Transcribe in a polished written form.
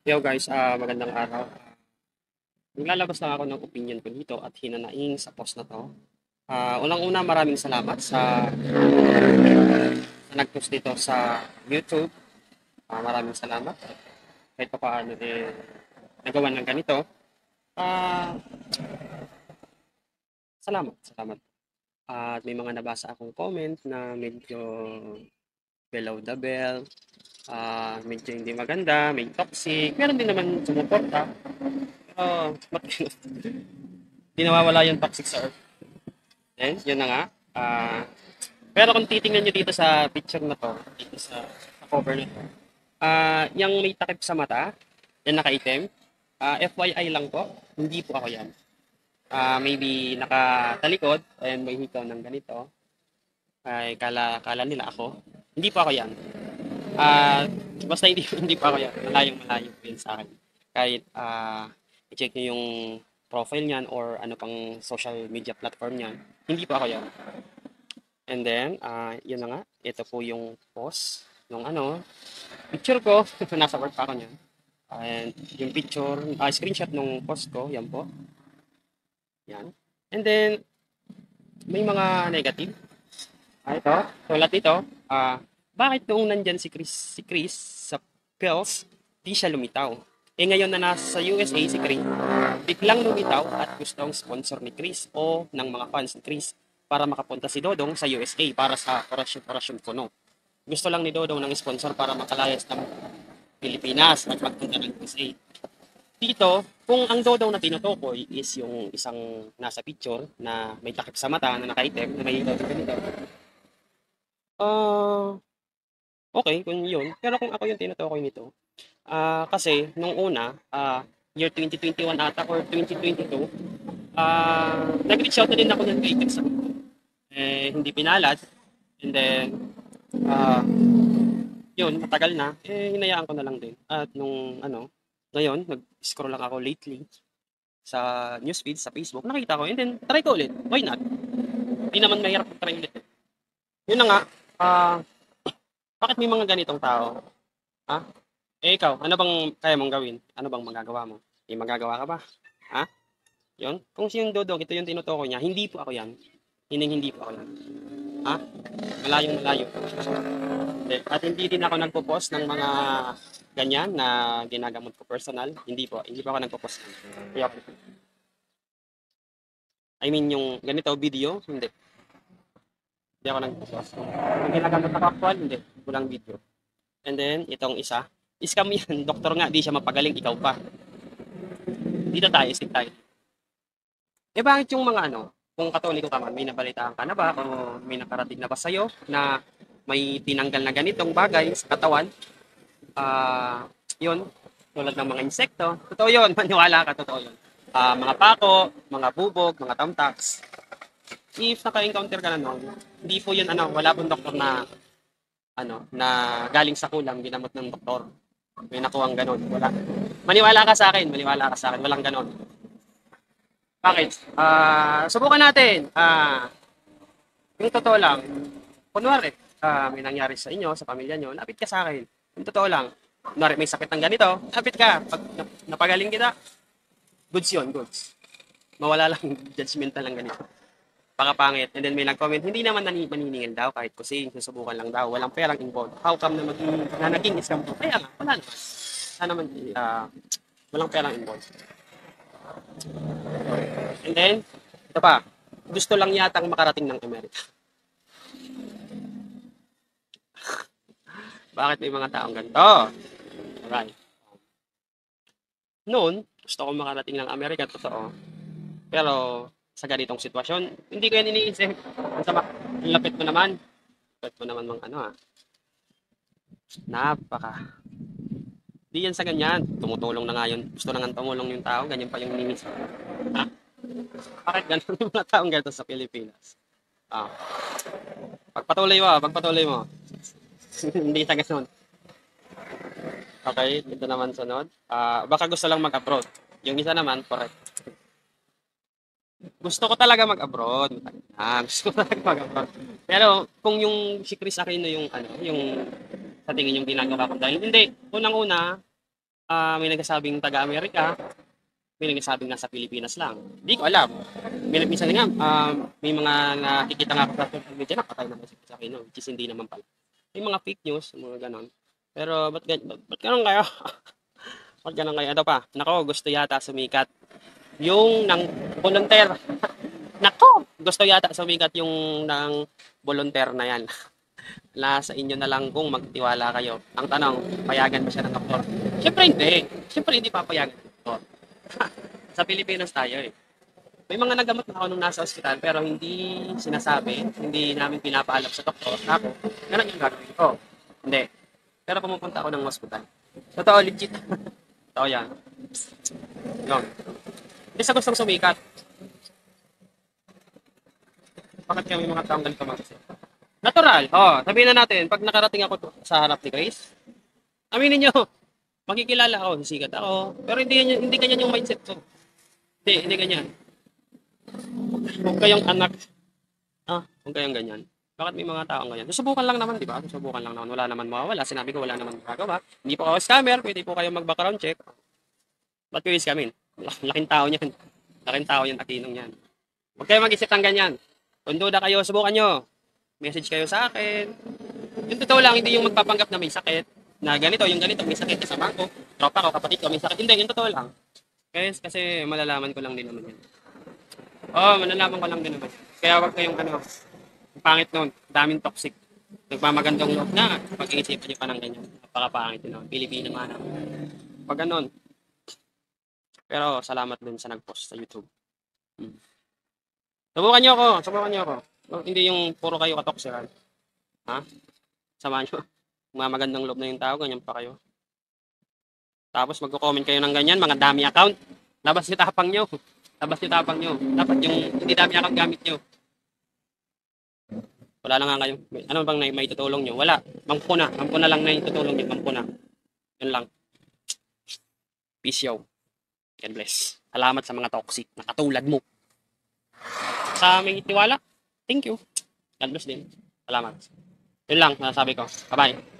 Yo guys, magandang araw. Maglalabas lang ako ng opinion ko dito at hinanaing sa post na to. Unang-una, maraming salamat sa nag-post dito sa YouTube. Maraming salamat. Kahit pa paano nagawa ng ganito. Ah, salamat. At may mga nabasa akong comment na medyo below the belt, medyo hindi maganda, may toxic. Meron din naman sumuporta. Hindi nawawala yung toxic sa earth. Yun na nga. Ah, pero kung titingnan nyo dito sa picture na to, dito sa cover na to, yung may takip sa mata, yan nakaitim, FYI lang po, hindi po ako yan. Maybe nakatalikod, and may hikaw ng ganito, ay kala nila ako. Hindi po ako yan. Ah, basta hindi, hindi po ako yan. Malayong malayo po yun sa akin. Kahit i-check nyo yung profile niyan or ano pang social media platform niyan, hindi po ako yan. And then, yun na nga, ito po yung post nung ano, picture ko, nasa work pa ako niyan. And yung picture, screenshot nung post ko, yan po, yan. And then, may mga negative. Ito, tulad dito, bakit noong nandyan si Chris sa pills, di siya lumitaw? Ngayon na nasa USA si Chris, biglang lumitaw at gusto ang sponsor ni Chris o ng mga fans ni Chris para makapunta si Dodong sa USA para sa Operasyon Puno. Gusto lang ni Dodong ng sponsor para makalayas ng Pilipinas at magpunta ng USA. Dito, kung ang Dodong na tinutukoy is yung isang nasa picture na may takip sa mata na nakaitim, na may ganito. Ah, okay, kung yun. Pero kung ako yung tinutukoy nito, kasi nung una, year 2021 ata or 2022, nag-reach out na din ako ng kay Chris. Hindi pinalad. And then, ah, yun, matagal na. Hinayaan ko na lang din. At nung, ngayon, nag-scroll lang ako lately sa newsfeed, sa Facebook, nakita ko, and then, try ko ulit. Why not? Hindi naman mahirap try ulit. Yun na nga, ah, bakit may mga ganitong tao? Ha? Ikaw, ano bang kaya mong gawin? Ano bang magagawa mo? May magagawa ka ba? Ha? Yun? Kung si yung Dodong, ito yung tinutukoy niya, hindi po ako yan. Hindi po ako yan. Ha? Malayong malayo. At hindi din ako nagpo-post ng mga ganyan na ginagamot ko personal. Hindi po ako nagpo-post. Kaya, I mean, yung ganito video, hindi. Hindi ako nagpo-post. Yung ginagamot ako actual, hindi. Walang video. And then, itong isa, scam yan. Doktor nga, di siya mapagaling, ikaw pa. Dito tayo, stick tayo. Bakit yung mga kung katoliko ka man, may nabalitaan ka na ba o may nakarating na ba sa'yo na may tinanggal na ganitong bagay sa katawan? Yun, tulad ng mga insekto. Totoo yun, maniwala ka, totoo yun. Mga pako, mga bubog, mga tamtax. If naka-encounter ka na nun, hindi po yun, wala pong doktor na galing sa kulang, ginamot ng doktor. May nakuhang ganun, wala. Maniwala ka sa akin, walang ganun. Bakit? Subukan natin. Yung totoo lang, kunwari, may nangyari sa inyo, sa pamilya nyo, lapit ka sa akin. Yung totoo lang, kunwari may sakit ng ganito, lapit ka. Pag napagaling kita, goods yun, goods. Mawala lang, judgmental lang ganito. Baka pangit. And then may nag-comment, hindi naman maniningil daw kahit kusing, susubukan lang daw, walang perang involved. How come na naging scam to? Kaya nga, wala naman. Sana naman, walang perang involved. And then, ito pa, gusto lang yatang makarating ng Amerika. Bakit may mga taong ganito? Alright. Noon, gusto ko makarating ng Amerika, totoo. Pero, sa ganitong sitwasyon, hindi ko yan iniisip. Ang sama, ang lapit mo naman. Lapit mo naman mga napaka. Di yan sa ganyan. Tumutulong na nga yun. Gusto na nga tumulong yung tao, ganyan pa yung iniisip. Ha? Bakit ganun yung mga taong ganito sa Pilipinas? Ah, pagpatuloy mo. Hindi sa ganun. Okay, ito naman sunod. Baka gusto lang mag-abroad. Yung isa naman, correct. Gusto ko talaga mag-abroad. Gusto ko talaga mag-abroad. Pero kung yung si Chris Aquino yung yung sa tingin yung ginagawa ko dahil hindi, unang-una, May nagsasabing taga-Amerika, may nagsasabing nasa Pilipinas lang. Hindi ko alam. Minsan nga, may mga nakikita nga ako sa social media na patay na message sa akin, no? Which is hindi naman pala. May mga fake news, mga ganon. Pero ba't ganon kayo? Ba't ganon kayo? Ito pa, nako, gusto yata sumikat yung ng volunteer. Nako, gusto yata sumikat yung ng volunteer na yan. Nasa inyo na lang kung magtiwala kayo. Ang tanong, payagan ba siya ng doktor? Siyempre hindi. Siyempre hindi papayagan ng doktor. Sa Pilipinas tayo eh. May mga nagamot na ako nung nasa ospital pero hindi sinasabi, hindi namin pinapaalam sa doktor na ako, ganun yung gagawin ko. Hindi. Pero pumupunta ako ng ospital. Totoo, legit. Totoo yan. Yun. Hindi sa gustong sumikat. Bakit kami mga taong ganito mag-isip? Natural. Oh, sabihin na natin, pag nakarating ako sa harap ni Grace, aminin nyo, makikilala ako, sisikat ako. Pero hindi ganyan yung mindset ko. Hindi ganyan. Huwag kayong anak. Huwag kayong ganyan. Bakit may mga taong ganyan? Susubukan lang naman, di ba? Susubukan lang naman. Wala naman mawawala. Sinabi ko, wala naman magagawa. Hindi po ako scammer. Pwede po kayong mag-background check. Ba't ko i-scamin? Laking tao niyan. Laking tao yung takinong yan. Huwag kayong mag-isip ng ganyan. Kung duda kayo, subukan nyo. Message kayo sa akin. Yung totoo lang, hindi yung magpapanggap na may sakit. Na ganito, yung ganito, may sakit sa bangko. Tropa ko, kapatid ko, may sakit. Hindi, yung totoo lang. Kasi malalaman ko lang din naman yan. Malalaman ko lang din naman yan. Kaya wag kayong pangit nun. Daming toxic. Nagmamagandang loob na. Pag-iisipan nyo pa ng ganyan. Napakapangit yun. Pilipino man ako. Pag ganun. Pero salamat din sa nag-post sa YouTube. Subukan nyo ako. Hindi yung puro kayo katoksikan. Ha? Samahan nyo. Magandang loob na yung tao, ganyan pa kayo. Tapos magko-comment kayo ng ganyan, mga dami account. Labas yung tapang nyo. Dapat yung hindi dami account gamit nyo. Wala na nga kayo. Ano bang may tutulong nyo? Wala. Mampuna lang na yung tutulong nyo. Mampuna. Yun lang. Peace yo. God bless. Salamat sa mga toxic na katulad mo. Sa may tiwala, thank you. God bless din. Salamat. Yun lang, nasabi ko. Bye-bye.